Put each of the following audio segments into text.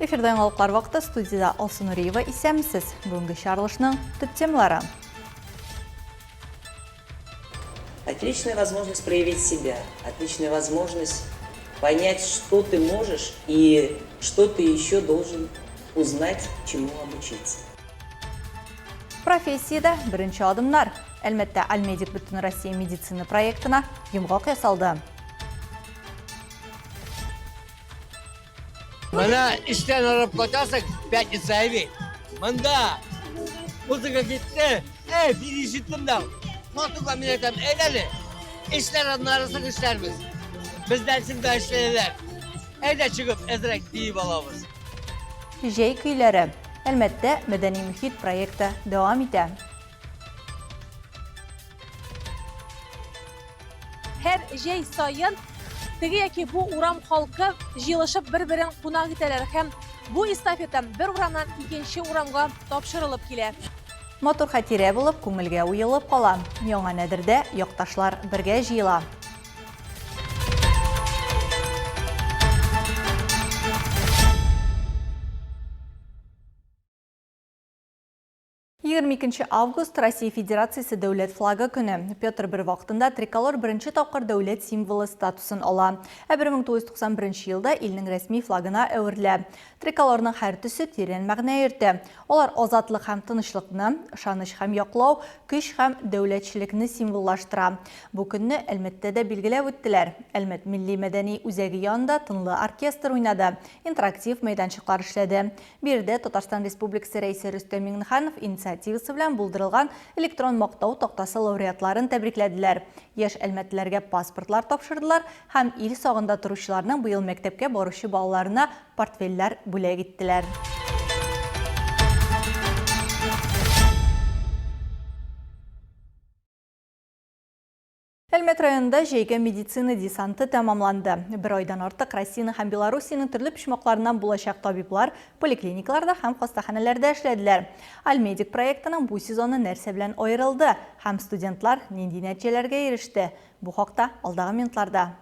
Эфирда яңалыклар вакыты, студияда Алсу Нуриева исәмсез. Бүгенге чаралышның төп темалары. Отличная возможность проявить себя, отличная возможность понять, что ты можешь и что ты еще должен узнать, чему обучиться. Профессияда бірінші адымдар. Әлмәттә Альмедик бүтін Россия медицина проектына йомғақ ясалды. Bana işten arayıp kaçarsak piyasa evi. Manda muzika gitti. Bir işittim de. Notu kaminetem eyleli. İşler anlarısın işlerimiz. Biz dersin de işlerler. Evde çıkıp ezerek deyip alamız. Жей көйләре. Әлмәттә мәдәни мөхит проекты дәвам итә. Her jey sayın tege ki bu uram halkı jilışıp bir-birin qunaq ителәр һәм bu estafeta bir uramdan ikinci uramga тапшырылып килә. Мотор хатирә булып, күңелгә уелып кала. Яңа нәдердә якташлар бергә җыела. 22 август Россия Федерациясы дәүләт флагы көне. Петр бер вакытында триколор беренче тапкыр дәүләт символы статусын ала. 1991 елда илнең рәсми флагына әверелә. Триколорның һәр төсе тирән мәгънә йөртә. Алар азатлык һәм тынычлыкны, ышаныч һәм яклау, көч һәм дәүләтчелекне символлаштыра. Бу көнне Әлмәттәдә билгеләп үттеләр. Әлмәт милли мәдәни үзәге янында тынлы оркестр уйнады. Интерактив мәйданчыклар эшләде. Бирдә Татарстан Республикасы рәисе Рөстәм Миңнеханов инициативасы белән булдырылган электрон мактау тактасы лауреатларын тәбрикләделәр. Яшь әлмәтләргә паспортлар тапшырдылар һәм ил сагында торучыларның быел мәктәпкә баручы балаларына портфельләр бүләк иттеләр. Әлмәт районында җәйге медицина десанты тәмамланды. Бір айдан артык Россияның һәм Беларусияның төрле почмакларыннан булачак табиблар поликлиникаларда һәм хастаханәләрдә эшләделәр. Альмедик проектының бу сезоны нәрсә белән аерылды һәм студентлар нинди нәтиҗәләргә иреште? Бу хакта алдагы минутларда.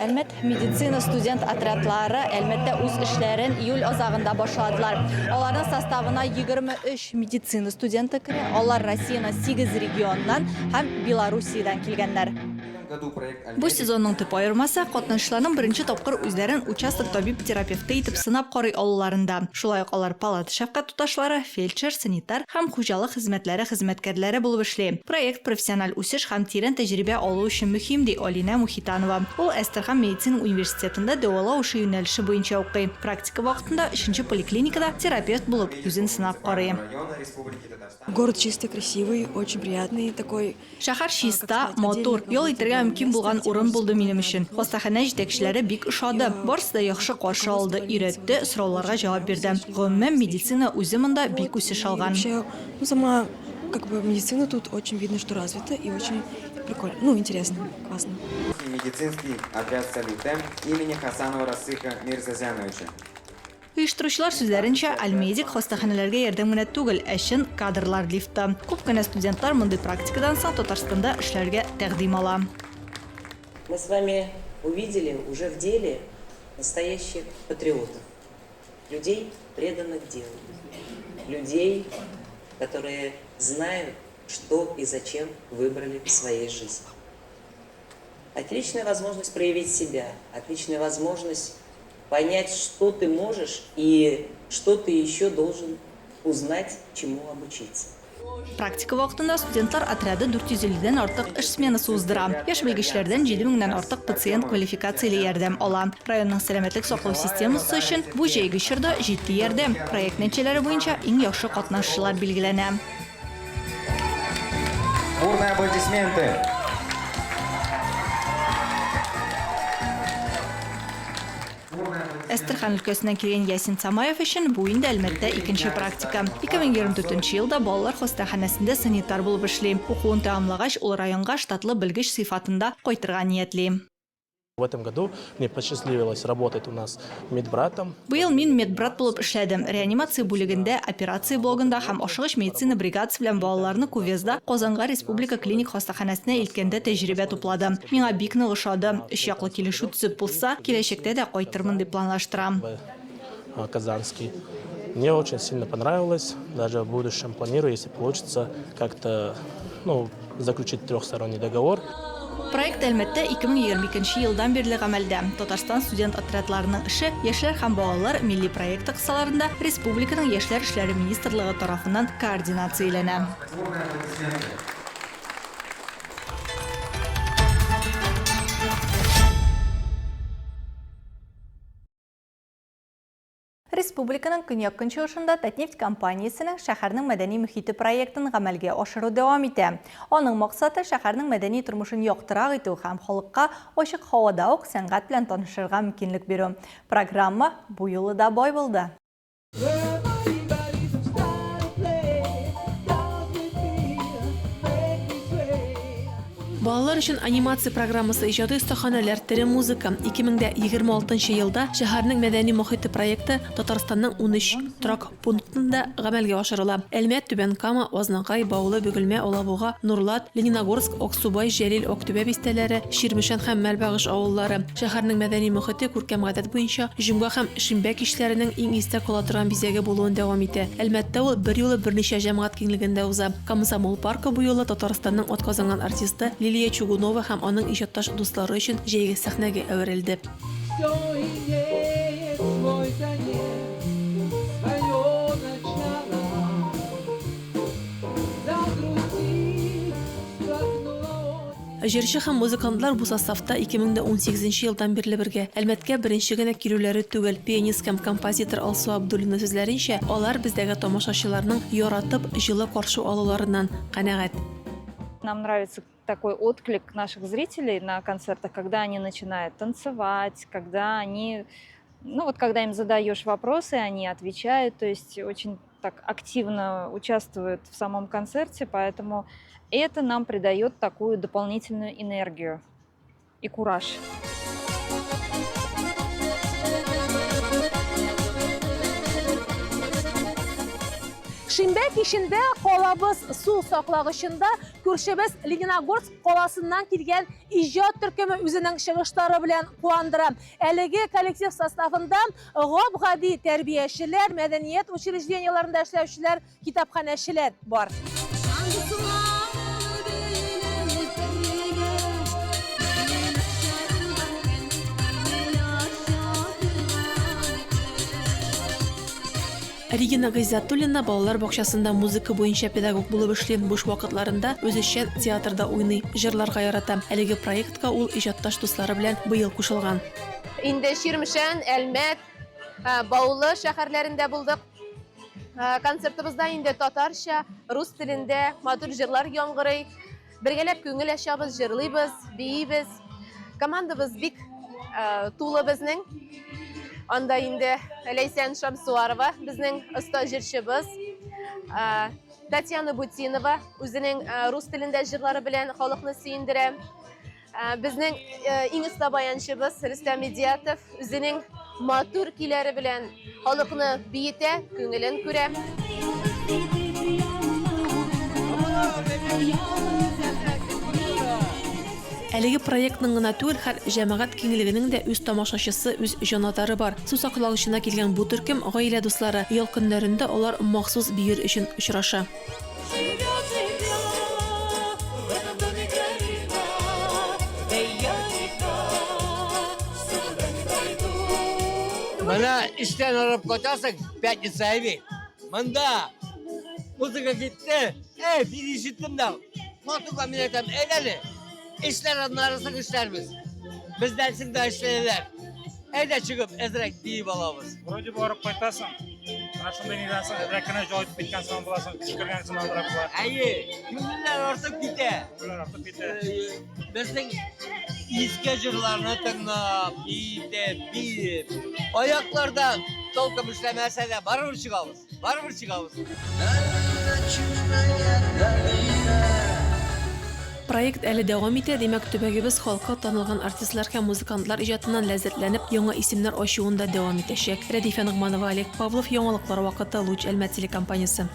Әлмәт медицина студент отрядлары Әлмәттә үз эшләрен июль азагында башладылар. Аларның составына 23 медицина студенты керә. Алар Россиянең 8 регионнан һәм Беларусиядан килгәннәр. Бу сезонның төп аермасы катнашчыларның беренче тапкыр үзләрен участок табиб-терапевты итеп сынап карый алуларында. Шулай ук алар палата шәфкать туташлары, фельдшер, санитар һәм хуҗалык хезмәтләре хезмәткәрләре булып эшли. Проект профессиональ үсеш һәм тирән тәҗрибә алу өчен мөһим ди Алина Мухитанова. Ул Әстерхан медицина университетында дәвалау эше юнәлеше буенча укый. Практика вакытында 3-нче поликлиникада терапевт булып үзен сынап карый. Город чистый, красивый, очень приятный такой. Шәһәр чиста, мотор, ял итәргә мөмкин булган урын булды минем өчен. Хастаханә җитәкчеләре бик ошады. Барысы да яхшы каршы алды, өйрәтте, сорауларга җавап бирде. Гомумән медицина үзе монда бик үсеш алган. Сама медицина тут очень видно, что развита и очень прикольно, интересно, классно. Медицинский отряд «Салютем» имени Хасанова Расыха Мирзазяновича. Оештыручылар сүзләренчә, Альмедик хастаханәләргә ярдәм генә түгел, өчен кадрлар лифты. Күп кенә студентлар мондый практикадан соң Татарстанда эшләргә тәкъдим ала. Мы с вами увидели уже в деле настоящих патриотов, людей, преданных делу, людей, которые знают, что и зачем выбрали в своей жизни. Отличная возможность проявить себя, отличная возможность понять, что ты можешь и что ты еще должен узнать, чему обучиться. Практика вакытында студентлар отряды 450-дән артык эш сменасы уздыра. Яшь белгечләрдән 7000-дән артык пациент квалификацияле ярдәм ала. Районның сәламәтлек саклау системасы өчен бу җәйге чорда җитди ярдәм. Проект нәтиҗәләре буенча иң яхшы катнашчылар билгеләнә. Бурные аплодисменты. Әстерхан өлкәсеннән килгән Ясин Самаев өчен бу инде Әлмәттә икенче практика. 2024 елда балалар хастаханәсендә санитар булып эшли. Укуын тәмамлагач, ул районга штатлы белгеч сыйфатында кайтырга ниятли. В этом году мне посчастливилось работать у нас медбратом. Быйыл мин медбрат булып эшләдем. Реанимация бүлегендә, операция блогында һәм ашыгыч медицина бригадасы белән балаларны Кувезда, Казанга республика клиник хастаханәсенә илткәндә тәҗрибә тупладым. Миңа бик нык ошады. Өч яклы килешү төзеп булса, киләчәктә дә кайтырмын дип планлаштырам. Казанский. Мне очень сильно понравилось. Даже в будущем планирую, если получится, как-то заключить трехсторонний договор. Проект әлбәттә 2022 елдан бирле гамәлдә. Татарстан студент отрядларының эше яшьләр һәм балалар милли проекты кысаларында республиканың яшьләр эшләре министрлыгы тарафыннан координацияләнә. Республиканың көньяк көнчыгышында Татнефть компаниясының шәһәрнең мәдәни мөхите проектын гамәлгә ашыру дәвам итә. Аның максаты шәһәрнең мәдәни тормышын яктырак итү һәм халыкка ачык һавада ук сәнгать белән танышырга мөмкинлек бирү. Программа бу юлы да бай булды. Балалар өчен анимация программасы иҗади остаханәләр, тере музыка 2026 елда шәһәрнең мәдәни мохите проекты Татарстанның 13 торак пунктында гамәлгә ашырыла. Әлмәт, Түбән Кама, Азнакай, Баулы, Бөгелмә, Алабуга, Нурлат, Лениногорск, Аксубай, Җәлил, Актүбә бистәләре, Ширмешән һәм Мәлбәгыш авыллары. Шәһәрнең мәдәни мохите күркәм гадәт буенча җомга һәм шимбә кичләренең иң истә кала торган бизәге булуын дәвам итә. Әлмәттә ул бер юлы берничә җәмәгать киңлегендә уза. Комсомол паркы бу юлы Татарстанның атказанган артисты Лилия Чугунова һәм аның иҗатташ дуслары өчен җәйге сәхнәгә әверелде. Җырчы һәм музыкантлар бу составта 2018 елдан бирле бергә. Әлмәткә беренче генә килүләре түгел. Пианист һәм композитор Алсу Абдуллина сүзләренчә, алар бездәге тамашачыларның яратып, җылы каршы алуларыннан канәгать. Нам нравится такой отклик наших зрителей на концертах, когда они начинают танцевать, когда они, когда им задаешь вопросы, они отвечают, то есть очень так активно участвуют в самом концерте, поэтому это нам придает такую дополнительную энергию и кураж. Шимбә кишендә калабыз су саклагычында күршебез Лениногорск каласыннан килгән иҗат төркеме үзенең чыгышлары белән куандыра. Әлеге коллектив составында гап-гади тәрбиячеләр, мәдәният учреждениеларында эшләүчеләр, китапханәчеләр бар. Регина Гайзатуллина балалар бакчасында музыка буенча педагог булып эшли. Буш вакытларында үзешчән театрда уйный, җырларга ярата. Әлеге проектка ул иҗатташ дуслары белән быел кушылган. Инде Ширмешән, Әлмәт, Баулы шәһәрләрендә булдык. Концертыбызда инде татарча, рус телендә матур җырлар яңгырый. Бергәләп күңел ачабыз, җырлыйбыз, биебез. Командабыз бик тулы безнең. Анда инде Ләйсән Шамсуарова, безнең оста җырчыбыз, Татьяна Бутинова, үзенең рус телендә җырлары белән халыкны сөендерә. Безнең иң оста баянчыбыз Рөстәм Медиатов, үзенең матур көйләре белән халыкны биетә, күңелен күрә. Әлеге проектның гына түгел, һәр җәмәгать киңлегенең дә үз тамашачысы, үз җанатары бар. Су саклагычына килгән бу төркем гаилә дуслары. Ял көннәрендә алар махсус биер өчен очраша. Бана işten arap koyarsak piyatçısı evi. Manda muzika gitti. Bir işittim de. Notu kaminetem eyleli. İşler arasında işlerimiz. Bizden şimdi işlerler. Evde çıkıp ezrek deyip alamız. Вроде барып кайтасың. Ашында нидәсен рәкенә җавап биткән сан буласың, кичкергән сан алырак була. Әйе, күңелләр артып китә. Улар артып китә. Безнең иске җырларны тыңлап, биеп, аякларда толкын эшләмәсә дә барыбер чыгабыз. Барыбер чыгабыз. Проект әле дәвам итә, димәк төбәгебез халкы танылган артистлар һәм музыкантлар иҗатыннан ләззәтләнеп, яңа исемнәр ачуында дәвам итәчәк. Рәдифә Нигъманова, Олег Павлов, яңалыклар вакыты, Луч Әлмәт телекомпаниясе.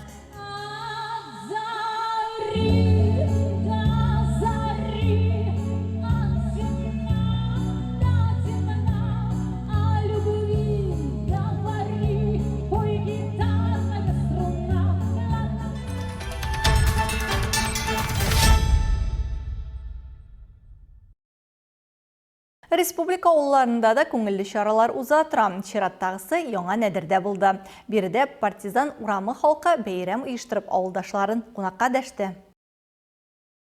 Республика олларында да күңелле шаралар уза тора. Чираттагысы яңа Нәдердә булды. Биредә партизан урамы халкы бәйрәм оештырып авылдашларын кунакка дәште.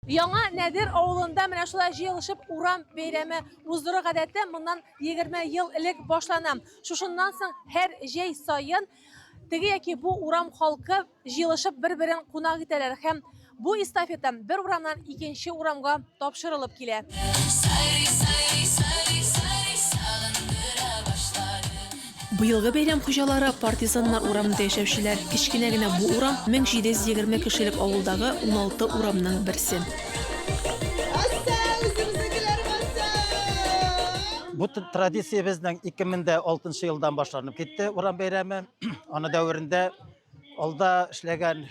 Яңа Нәдер авылында менә шулай җыелышып урам бәйрәме уздыру гадәте моннан 20 ел элек башлана. Шушыннан соң һәр җәй саен теге яки бу урам халкы җыелышып бер-берен кунак итәләр һәм бу эстафета бер урамнан икенче урамга тапшырылып килә. Быелгы бәйрәм хуҗалары партизаннар урамында яшәүчеләр. Кичкенә генә бу урам 1720 кешелек авылдагы 16 урамның берсе. Бу традиция безнең 2006 елдан башланып китте. Урам бәйрәме аны дәверендә алда эшләгән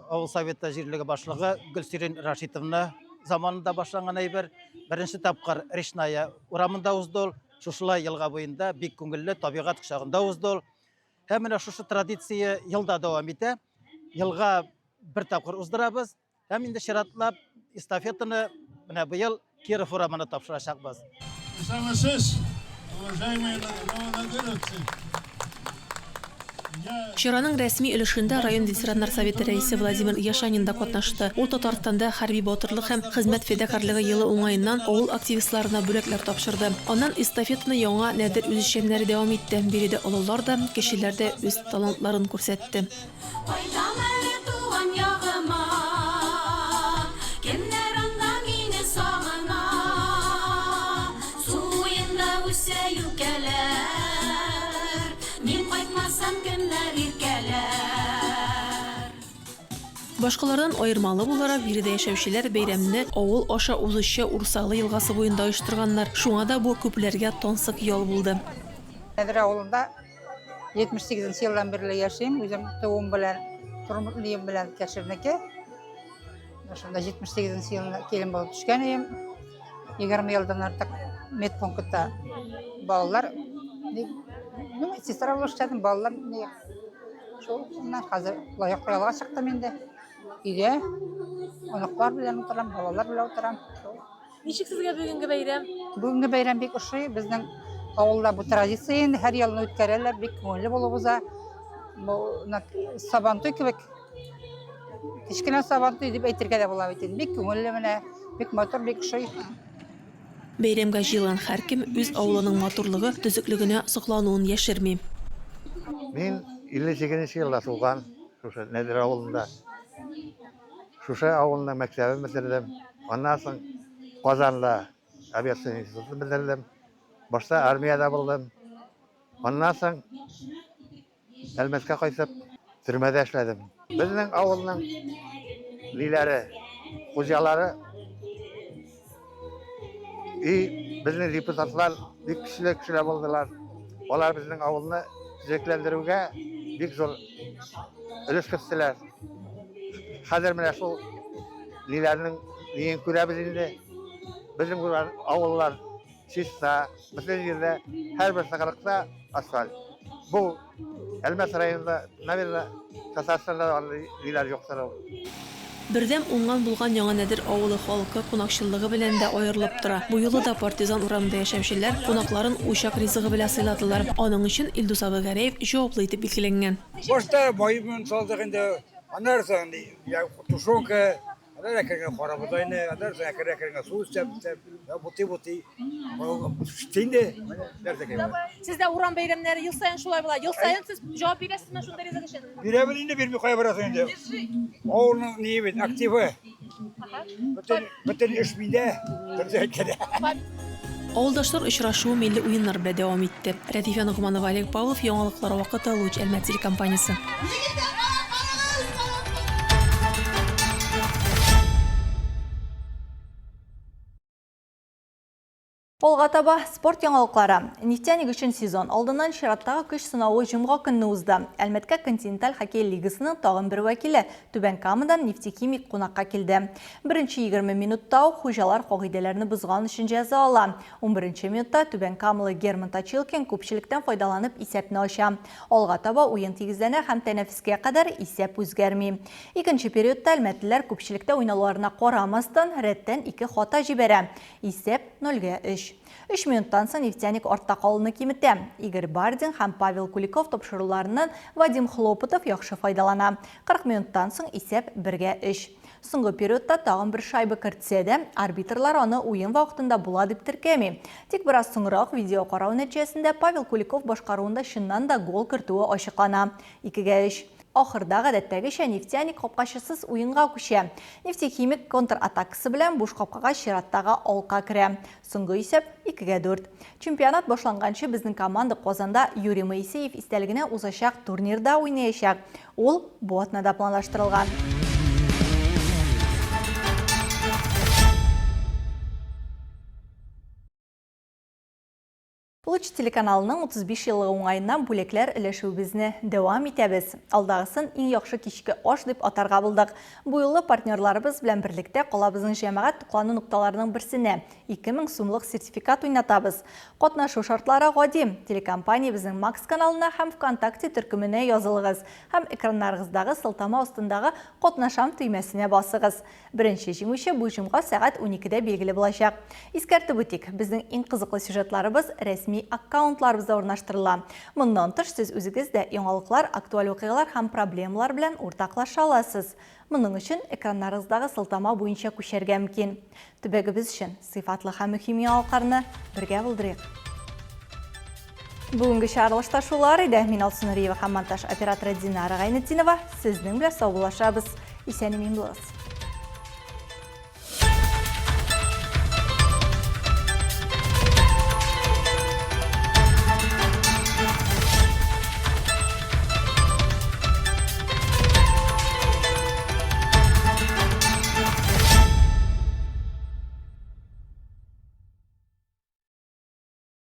авыл советы җирлеге башлыгы Гөлсирин Рашитовна заманында башланган әйбер. Беренче тапкыр Ришная урамында узды. Шушылай елга буенда бик күңелле табигать кочагында узды. Һәм менә шушы традиция елда дәвам итә. Елга бер тапкыр уздырабыз. Һәм инде чиратлап эстафетаны менә быел Киров урамына тапшырачакбыз. Чараның рәсми өлешендә район ветераннар советы рәисе Владимир Яшанин да катнашты. Ул Татарстанда хәрби батырлык һәм хезмәт фидакарлыгы елы уңаеннан авыл активистларына бүләкләр тапшырды. Аннан эстафетаны яңа Нәдер үзешчәннәре дәвам итте. Биредә олылар да, кешеләр дә үз талантларын күрсәтте. Башкалардан айырмалы буларак биредә яшәүчеләр бәйрәмне авыл аша узучы Урсалы елгасы буенда оештырганнар. Шуңа да бу күпләргә тансык ял булды. Нәдер авылында 78 елдан бирле яшим, үзем туым белән, тормышлыем белән Кәширнеке. Шунда 78 елда келин булып төшкән идем. 20 елдан артык медпунктта балалар, медсестра булып эшләдем, балалар шуннан хәзер лаяк ялга чыктым инде. Өйдә оныклар белән утырам, балалар белән утырам. Ничек сезгә бүгенге бәйрәм? Бүгенге бәйрәм бик ошый. Безнең авылда бу традиция һәр елны үткәрәләр, бик күңелле булып уза. Бу Сабантуй кебек. Кичкенә Сабантуй дип әйтергә дә була бит. Бик күңелле менә, бик матур, бик ошый. Бәйрәмгә җыелган һәркем үз авылының матурлыгы, төзеклегенә соклануын яшерми. Мин 58 елда туган, шушы Нәдер авылында. Шушы авылның мәктәбен бетердем. Аннан соң Казанда авиация институтын бетердем. Башта армияда булдым. Аннан соң Әлмәткә кайтып, төрмәдә эшләдем. Безнең авылның лиләре, хуҗалары и безнең депутатлар бик кешеләр булдылар. Алар безнең авылны төзекләндерүгә бик зур өлеш керттеләр. Хәзер менә шул лиләрнең лиен күрәбез инде. Безнең авыллар чиста, бөтен җирдә һәр бер сакрыкта асфальт. Бу Әлмәт районында, наверное, Татарстанда лиләр юктыр. Бердәм уңган булган яңа Нәдер авылы халкы кунакчыллыгы белән дә аерылып тора. Бу юлы да партизан урамында яшәүчеләр кунакларын учак ризыгы белән сыйладылар. Аның өчен Илдус Абыгәрәев җаваплы итеп билгеләнгән. Башта байымын салдык инде. Аннан соң я тушонка, аннан кергән карабудайны, аннан соң кергән су үстәп, бути. Штинде, Сез дә урам бәйрәмнәре ел саен шулай була. Ел саен сез җавап бирәсезме шунда ризык өчен? Бирәбез инде, бирми кая барасың инде. Авылның ни бит активы. Бөтен эш миндә, төрҗәккә. Авылдашлар очрашуы милли уеннар белән дәвам итте. Рәдифә Нигъманова, Олег Павлов, яңалыклар вакыты, Луч Әлмәт телекомпаниясе. Олға таба спорт яңалықлары. Нефтяник үшін сезон алдынан шираттағы күш сынауы жұмға күнні ұзды. Әлметке континенталь хоккей лигасының тағын бір вәкілі Түбән Камадан нефтехимик қонаққа келді. Бірінші 20 минуттау хужалар қоғиделеріні бұзған үшін жаза ала. 11 минутта Түбән Камалы Герман Тачилкин көпшіліктен файдаланып исәпні аша. Олға таба ойын тегіздені һәм тәнәфіске қадар исәп өзгәрмей. Екінші периодта әлмәтілер көпшілікті ойналарына қорамастан рәттен 2 хота жібәрі. Исәп 0-3. 3 минуттан соң нефтяник ортта қалыны кемітті. Игорь Бардин һәм Павел Куликов топшыруларынан Вадим Хлопотов яқшы файдалана. 40 минуттан соң исәп 1-3. Соңғы периодта тағын бір шайбы кіртсе де, арбитрлар оны ойын вақытында була деп тіркеме. Тек біраз соңырақ видео қарау нәтижесінде Павел Куликов башқаруында шыннан да гол кіртуі ашықлана. 2-3. Ахырда ғадаттәгіше нефтяник қопқашысыз ойынға күше. Нефтехимик контр-атакысы білән буш қопқаға шираттағы алқа кірі. Соңғы есеп 2-4. Чемпионат башланғаншы біздің команда Қозанда Юрий Моисеев истәлігіне ұзашақ турнирда ойнайшақ. Ол Ботнада планлаштырылған. Луч телеканалының 35 жылғы оңайынан бүлеклер ілешу бізіне дәуам етәбіз. Алдағысын ең яқшы кешкі ош деп атарға бұлдық. Бұйылы партнерларыбыз білән бірлікте қолабызың жәмәғат тұқланы нұқталарының бірсіне 2000 сумлық сертификат ойнатабыз. Қотнашу шартлары ғоди. Телекомпания біздің Макс каналына һәм ВКонтакте түркіміне yazылығыз. Һәм экрандарыңыздағы сылтама ұстындағы Қотнашам түймесіне басығыз. Бірінші жеңуші бұл жұмға сағат 12-де белгілі болашақ. Искәрті бұтек, біздің ең қызықлы сюжетларыбыз рәсми аккаунтларыбызда орнаштырыла. Мұндан тыш сіз өзіңізде яңалықлар, актуаль оқиғалар һәм проблемалар белән ортаклаша аласыз. Мұның үшін экрандарыңыздағы сылтама буенча күшәргә мөмкин. Төбәгебез өчен сыйфатлы һәм мөһим яңалыкларны бергә булдырыйк. Бүгінгі шарылышта шулар иде. Мин Алсу Нуриева һәм монтаж операторы Динара Гайнетдинова. Сезнең белән сау булашабыз. Исән-имин булыгыз.